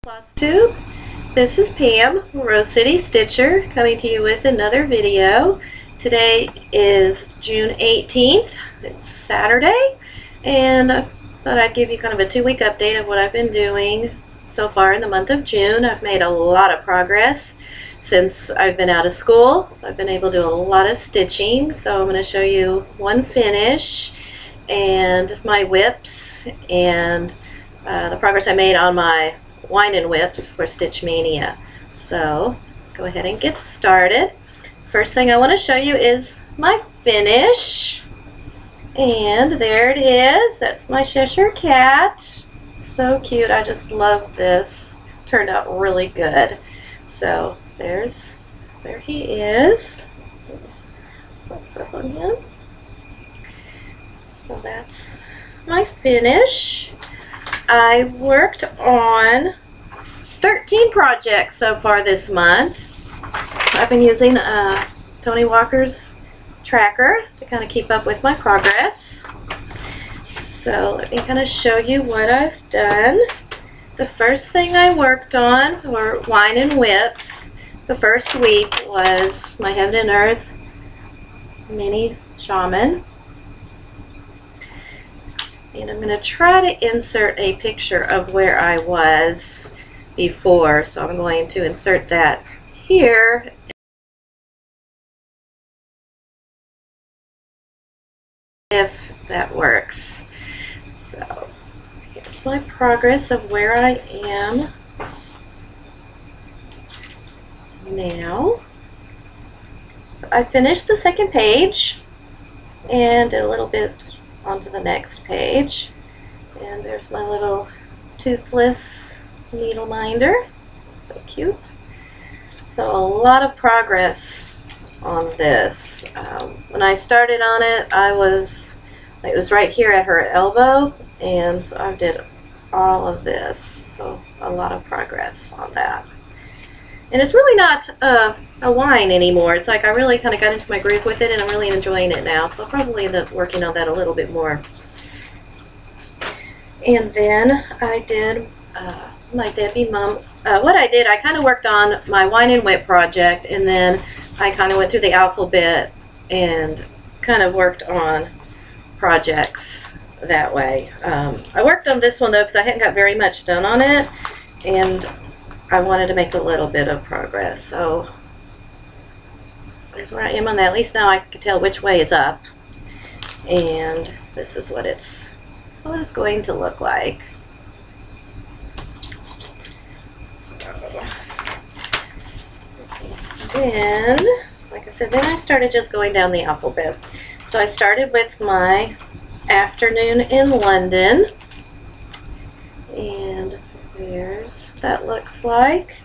Flosstube. This is Pam, Rose City Stitcher, coming to you with another video. Today is June 18th. It's Saturday, and I thought I'd give you kind of a 2-week update of what I've been doing so far in the month of June. I've made a lot of progress since I've been out of school, so I've been able to do a lot of stitching. So I'm going to show you one finish and my whips and the progress I made on my Whine WIPS for Stitch Mania. So let's go ahead and get started. First thing I want to show you is my finish, and there it is. That's my Cheshire cat. So cute. I just love this. Turned out really good. So there he is. What's up on him? So that's my finish. I worked on 13 projects so far this month. I've been using Tony Walker's tracker to kind of keep up with my progress. So let me kind of show you what I've done. The first thing I worked on were Whine WIPS. The first week was my Heaven and Earth mini shaman. And I'm going to try to insert a picture of where I was before. So I'm going to insert that here. If that works. So here's my progress of where I am now. So I finished the second page and a little bit onto the next page, and there's my little toothless needle minder. So cute. So a lot of progress on this. When I started on it, it was right here at her elbow, and so I did all of this. So a lot of progress on that. And it's really not a whine anymore. It's like I really kind of got into my groove with it, and I'm really enjoying it now. So I'll probably end up working on that a little bit more. And then I did my Debbie Mum. What I did, I kind of worked on my Whine WIP project, and then I kind of went through the alphabet and kind of worked on projects that way. I worked on this one though because I hadn't got very much done on it, and I wanted to make a little bit of progress. So there's where I am on that. At least now I can tell which way is up. And this is what it's going to look like. Then, like I said, then I started just going down the alphabet. So I started with my afternoon in London. And there's that looks like.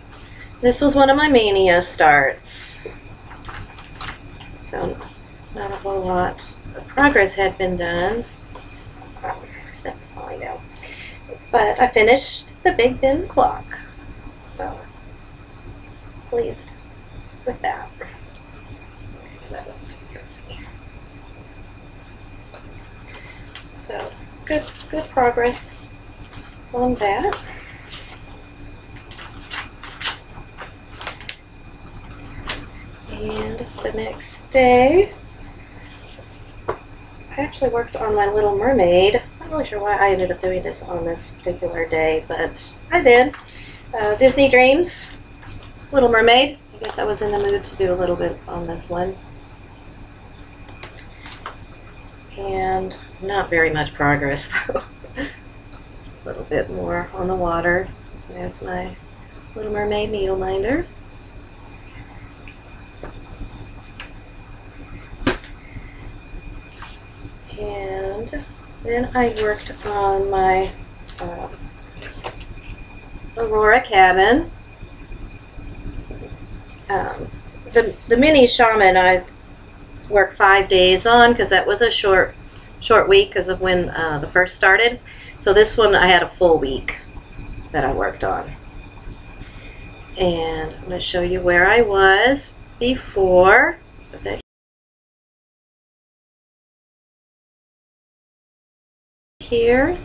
This was one of my Mania starts. So not a whole lot of progress had been done. My stuff is falling down. But I finished the Big Ben clock. So pleased with that. So good progress on that. And the next day, I actually worked on my Little Mermaid. I'm not really sure why I ended up doing this on this particular day, but I did. Disney Dreams, Little Mermaid. I guess I was in the mood to do a little bit on this one. And not very much progress though. A little bit more on the water. There's my Little Mermaid needle minder. And then I worked on my Aurora cabin. The mini shaman I worked 5 days on because that was a short week because of when the first started. So this one I had a full week that I worked on. And I'm going to show you where I was before. Here,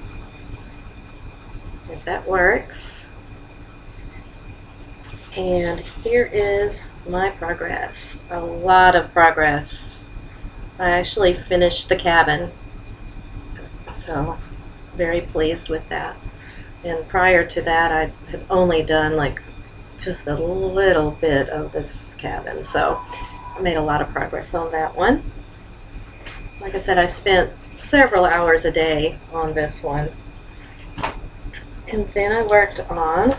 if that works. And here is my progress. A lot of progress. I actually finished the cabin, so very pleased with that. And prior to that, I had only done like just a little bit of this cabin, so I made a lot of progress on that one. Like I said, I spent several hours a day on this one. And then I worked on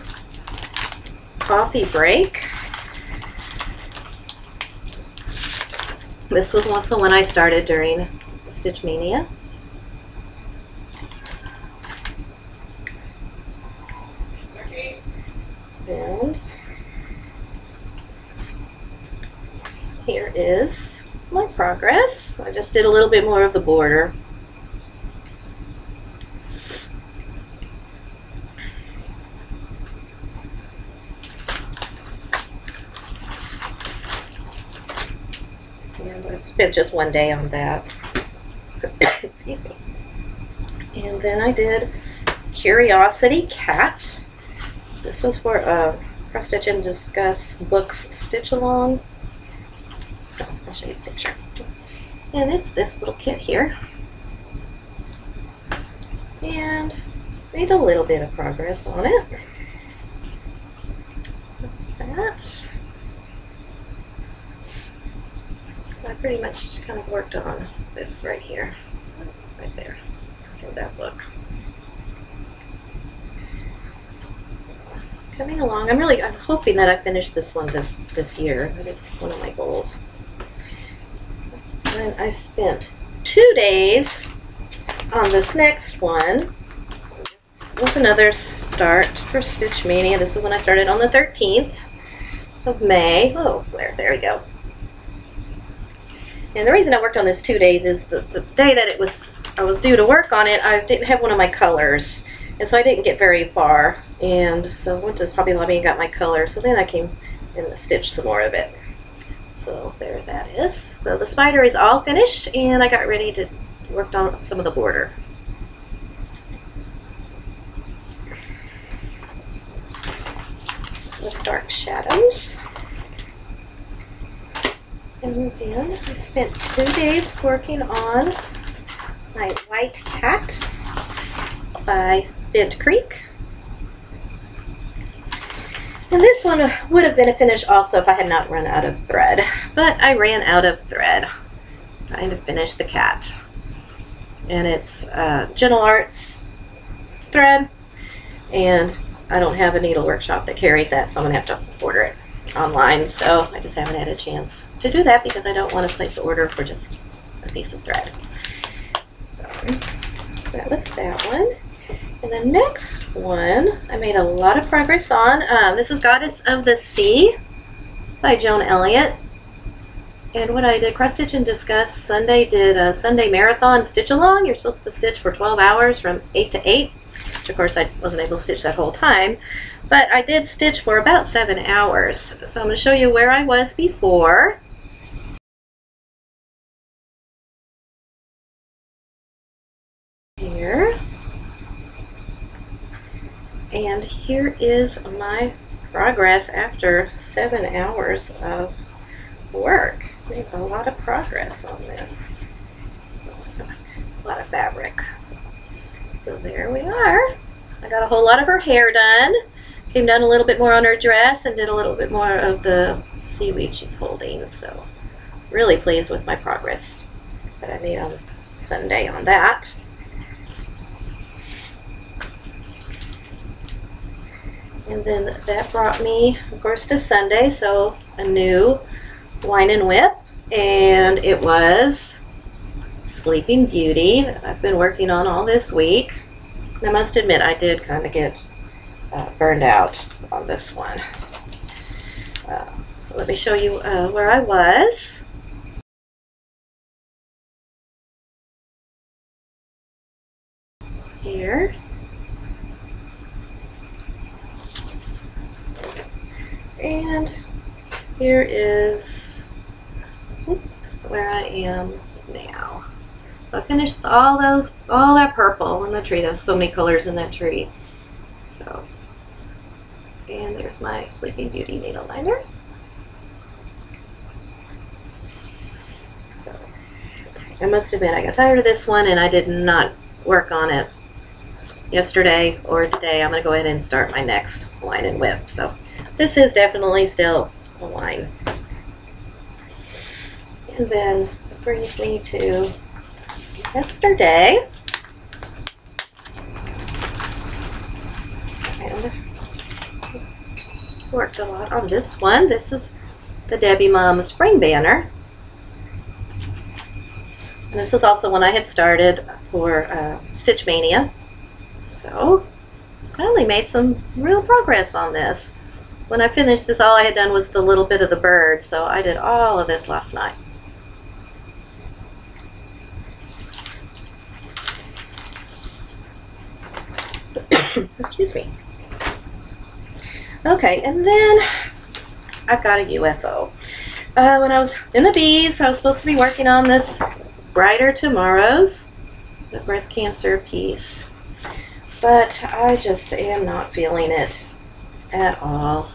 Coffee Break. This was also when I started during Stitch Mania. And here is my progress. I just did a little bit more of the border. And I spent just one day on that. Excuse me. And then I did Curiosity Cat. This was for a Cross Stitch and Discuss Books Stitch Along. Oh, I'll show you a picture. And it's this little kit here. And made a little bit of progress on it. There's that. I pretty much kind of worked on this right here, right there, in that book. So, coming along, I'm hoping that I finish this one this year. That is one of my goals. And I spent 2 days on this next one. This was another start for Stitch Mania. This is when I started on the 13th of May. Oh, there we go. And the reason I worked on this 2 days is the day that I was due to work on it, I didn't have one of my colors, and so I didn't get very far. And so I went to Hobby Lobby and got my color. So then I came and stitched some more of it. So there that is. So the spider is all finished, and I got ready to work on some of the border. This dark shadows. And then I spent 2 days working on my White Cat by Bent Creek. And this one would have been a finish also if I had not run out of thread. But I ran out of thread trying to finish the cat. And it's Gentle Arts thread. And I don't have a needle workshop that carries that, so I'm going to have to order it online, so I just haven't had a chance to do that because I don't want to place an order for just a piece of thread. So that was that one. And the next one I made a lot of progress on. This is Goddess of the Sea by Joan Elliott. And what I did, Cross Stitch and Discuss Sunday, did a Sunday marathon stitch along. You're supposed to stitch for 12 hours from 8 to 8. Which of course I wasn't able to stitch that whole time. But I did stitch for about 7 hours. So I'm going to show you where I was before. Here. And here is my progress after 7 hours of work. Made a lot of progress on this. A lot of fabric. So there we are. I got a whole lot of her hair done. Came down a little bit more on her dress and did a little bit more of the seaweed she's holding. So really pleased with my progress that I made on Sunday on that. And then that brought me, of course, to Sunday. So a new Whine WIP, and it was Sleeping Beauty that I've been working on all this week. And I must admit, I did kind of get burned out on this one. Let me show you where I was. Here. And here is where I am now. I finished all that purple in the tree. There's so many colors in that tree. So And there's my Sleeping Beauty needle liner. So I must admit I got tired of this one and I did not work on it yesterday or today. I'm going to go ahead and start my next Whine WIP. So this is definitely still a Whine. And then it brings me to yesterday. And worked a lot on this one. This is the Debbie Mom Spring Banner. And this is also one I had started for Stitch Mania. So finally made some real progress on this. When I finished this, all I had done was the little bit of the bird, so I did all of this last night. Excuse me. Okay, and then I've got a UFO. When I was in the bees, I was supposed to be working on this Brighter Tomorrows, the breast cancer piece, but I just am not feeling it at all.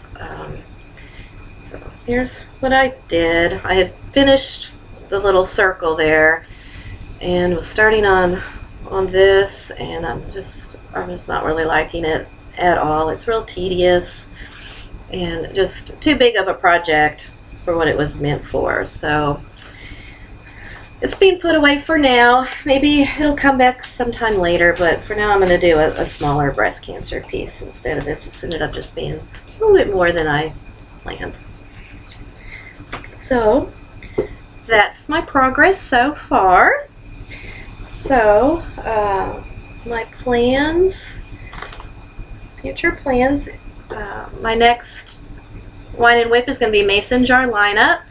So here's what I did. I had finished the little circle there and was starting on this, and I'm just not really liking it at all. It's real tedious and just too big of a project for what it was meant for. So it's being put away for now. Maybe it'll come back sometime later, but for now I'm going to do a smaller breast cancer piece instead of this. This ended up just being a little bit more than I planned. So that's my progress so far. So my plans, future plans, my next Whine WIP is going to be Mason Jar lineup.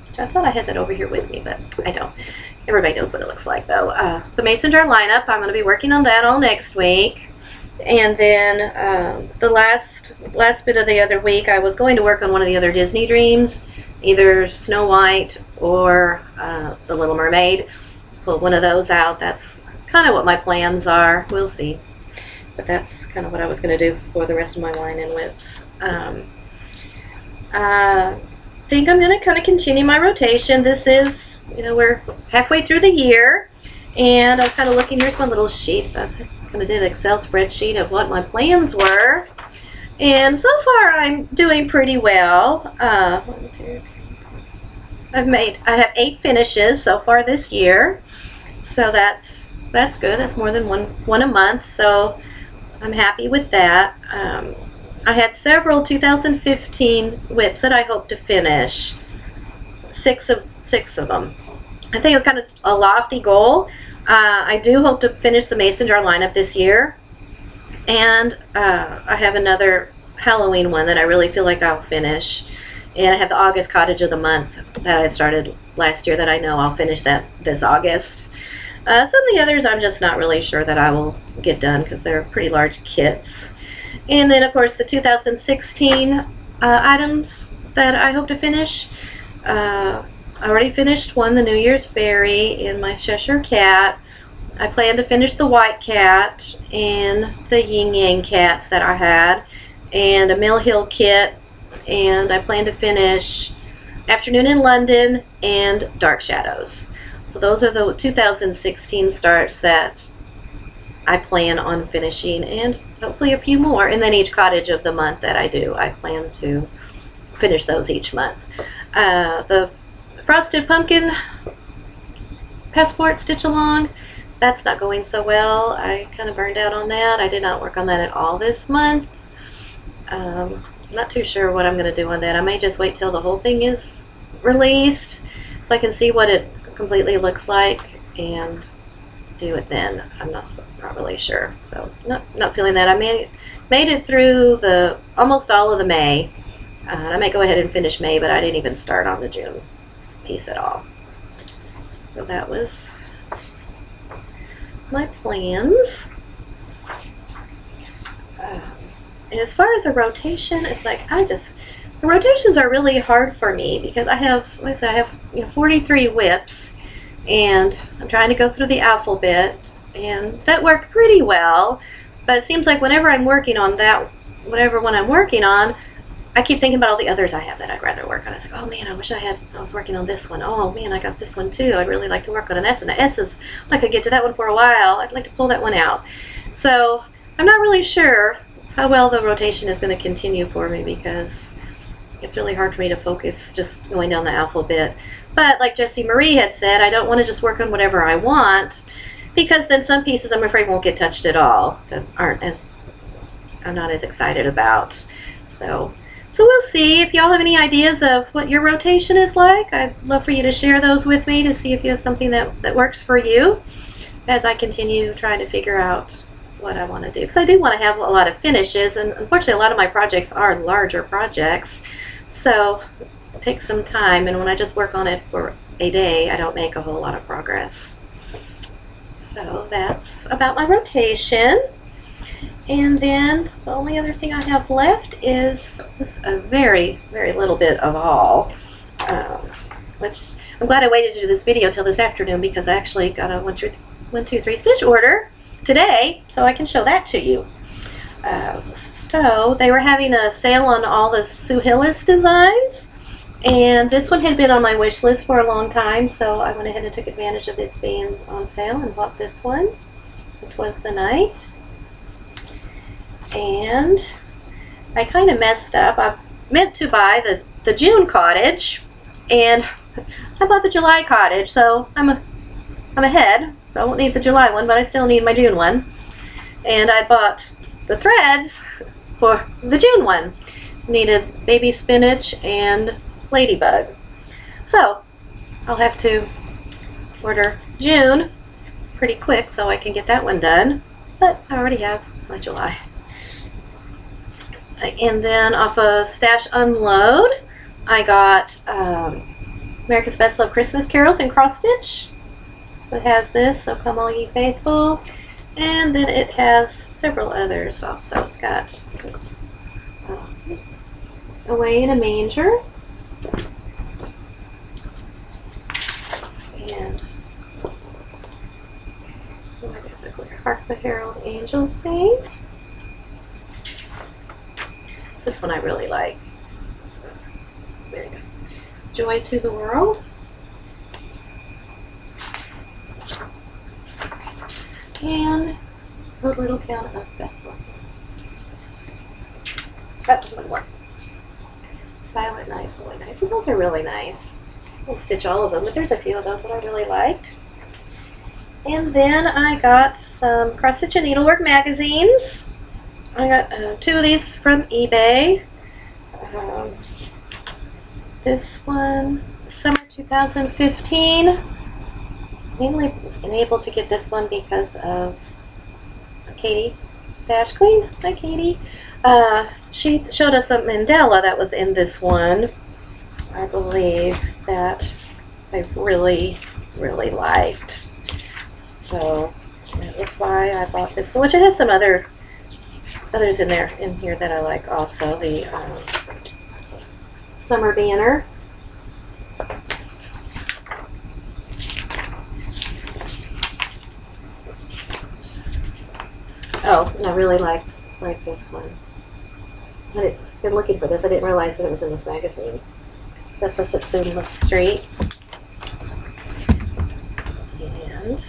Which I thought I had that over here with me, but I don't. Everybody knows what it looks like though. The Mason Jar lineup, I'm going to be working on that all next week. And then the last bit of the other week, I was going to work on one of the other Disney Dreams, either Snow White or The Little Mermaid. Pull one of those out. That's kind of what my plans are. We'll see. But that's kind of what I was going to do for the rest of my Whine WIPs. I think I'm going to kind of continue my rotation. This is, we're halfway through the year, and I was kind of looking, here's my little sheet. I kind of did an Excel spreadsheet of what my plans were, and so far I'm doing pretty well. I have 8 finishes so far this year, so that's good. That's more than one a month, so I'm happy with that. I had several 2015 WIPs that I hope to finish. Six of them. I think it's kind of a lofty goal. I do hope to finish the Mason Jar lineup this year, and I have another Halloween one that I really feel like I'll finish, and I have the August Cottage of the Month that I started last year that I know I'll finish that this August. Some of the others I'm just not really sure that I will get done because they're pretty large kits. And then, of course, the 2016 items that I hope to finish. I already finished one, the New Year's Fairy, and my Cheshire Cat. I plan to finish the White Cat and the Yin Yang Cats that I had, and a Mill Hill kit. And I plan to finish Afternoon in London and Dark Shadows. So those are the 2016 starts that I plan on finishing, and hopefully a few more. And then each Cottage of the Month that I do, I plan to finish those each month. The Frosted Pumpkin Passport Stitch Along, that's not going so well. I kind of burned out on that. I did not work on that at all this month. I'm not too sure what I'm going to do on that. I may just wait till the whole thing is released so I can see what it completely looks like and do it then. I'm not really sure. So not feeling that. I made it through almost all of the May. I may go ahead and finish May, but I didn't even start on the June piece at all. So that was my plans. And as far as a rotation, it's like the rotations are really hard for me because I have, like I said, I have 43 WIPs, and I'm trying to go through the alphabet, and that worked pretty well. But it seems like whenever I'm working on that whatever one I'm working on, I keep thinking about all the others I have that I'd rather work on. I was like, oh man, I wish I was working on this one. Oh man, I got this one too. I'd really like to work on an S, and the S is, I could get to that one for a while. I'd like to pull that one out. So I'm not really sure how well the rotation is going to continue for me, because it's really hard for me to focus just going down the alphabet. But like Jessie Marie had said, I don't want to just work on whatever I want, because then some pieces I'm afraid won't get touched at all, that I'm not as excited about. So we'll see. If y'all have any ideas of what your rotation is like, I'd love for you to share those with me to see if you have something that works for you, as I continue trying to figure out what I want to do. Because I do want to have a lot of finishes, and unfortunately a lot of my projects are larger projects, so it takes some time, and when I just work on it for a day, I don't make a whole lot of progress. So that's about my rotation. And then the only other thing I have left is just a very, very little bit of all, which I'm glad I waited to do this video till this afternoon, because I actually got a 1, 2, 3 stitch order today, so I can show that to you. So they were having a sale on all the Sue Hillis designs, and this one had been on my wish list for a long time, so I went ahead and took advantage of this being on sale and bought this one, which was the Night. And I kind of messed up. I meant to buy the June cottage, and I bought the July cottage, so I'm ahead. So I won't need the July one, but I still need my June one. And I bought the threads for the June one. Needed baby spinach and ladybug. So I'll have to order June pretty quick so I can get that one done. But I already have my July. And then off of Stash Unload, I got America's Best Love Christmas Carols in cross stitch. So it has this, So Come All Ye Faithful, and then it has several others also. It's got this Away in a Manger, and Hark the Herald Angels Sing. This one I really like. So, there you go. Joy to the World. And The Little Town of Bethlehem. Oh, one more. Silent Night, Holy Night. So those are really nice. I won't stitch all of them, but there's a few of those that I really liked. And then I got some cross stitch and needlework magazines. I got 2 of these from eBay. This one, summer 2015. Mainly was able to get this one because of Katie, Stash Queen. Hi, Katie. She showed us a mandala that was in this one, I believe, that I really, really liked. So that was why I bought this one, which it has some others in here that I like also. The Summer Banner. Oh, and I really liked this one. I've been looking for this. I didn't realize that it was in this magazine. That's us at Seamless Street. And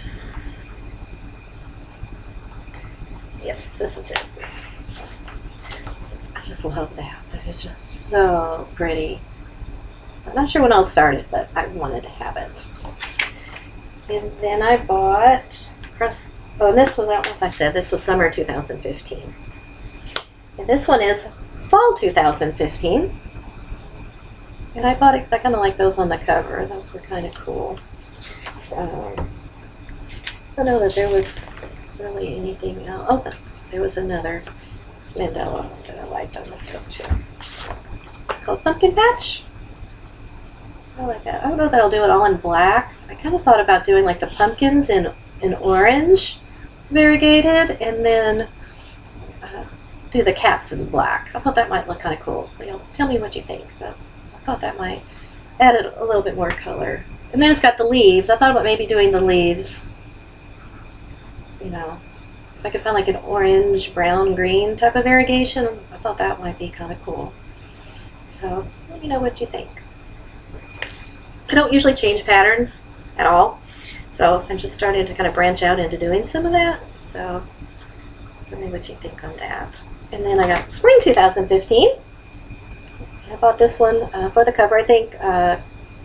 yes, this is it. I just love that. That is just so pretty. I'm not sure when I'll start it, but I wanted to have it. And then I bought, and this was, I don't know if I said, this was summer 2015. And this one is fall 2015. And I bought it because I kind of like those on the cover. Those were kind of cool. I don't know that there was really anything else. Oh, there was another mandala that I liked on this one too. Called Pumpkin Patch. I like that. I don't know if I'll do it all in black. I kind of thought about doing like the pumpkins in orange, variegated, and then do the cats in black. I thought that might look kind of cool. You know, tell me what you think. But I thought that might add a little bit more color. And then it's got the leaves. I thought about maybe doing the leaves, you know, if I could find like an orange, brown, green type of variegation, I thought that might be kind of cool. So let me know what you think. I don't usually change patterns at all, so I'm just starting to kind of branch out into doing some of that. So let me know what you think on that. And then I got Spring 2015. I bought this one for the cover. I think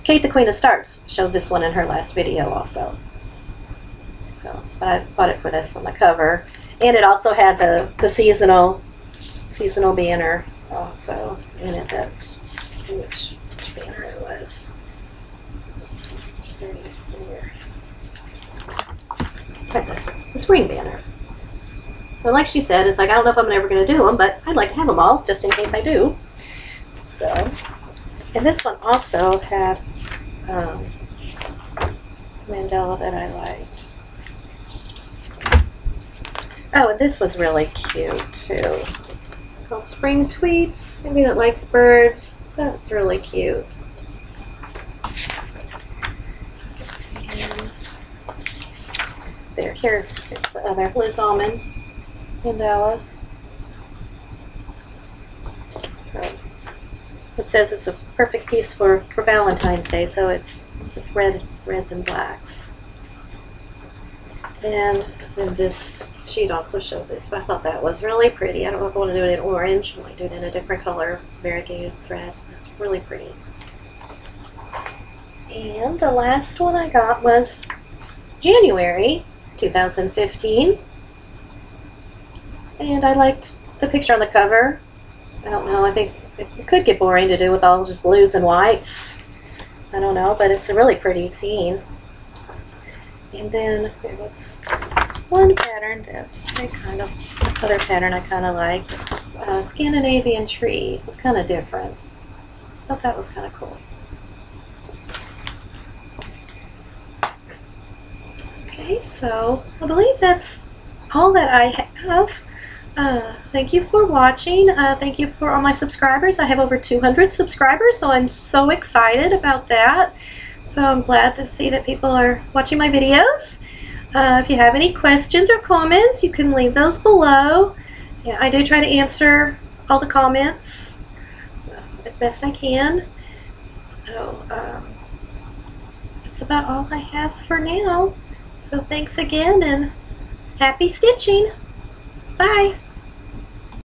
Kate the Queen of Starts showed this one in her last video also. So, but I bought it for this on the cover. And it also had the seasonal banner also in it. Let's see which banner it was. The spring banner. So like she said, it's like, I don't know if I'm ever going to do them, but I'd like to have them all just in case I do. So, and this one also had mandala that I liked. Oh, and this was really cute too. Called Spring Tweets. Anybody that likes birds, that's really cute. And here's the other Liz Almond mandala. So it says it's a perfect piece for Valentine's Day, so it's reds and blacks. And then this sheet also showed this, but I thought that was really pretty. I don't know if I want to do it in orange. I might do it in a different color, variegated thread. It's really pretty. And the last one I got was January 2015. And I liked the picture on the cover. I don't know, I think it could get boring to do with all just blues and whites. I don't know, but it's a really pretty scene. And then there was one pattern that other pattern I kind of liked. It was Scandinavian tree. It was kind of different. I thought that was kind of cool. Okay, so I believe that's all that I have. Thank you for watching. Thank you for all my subscribers. I have over 200 subscribers, so I'm so excited about that. So I'm glad to see that people are watching my videos. If you have any questions or comments, you can leave those below. Yeah, I do try to answer all the comments as best I can. So that's about all I have for now. So thanks again and happy stitching. Bye.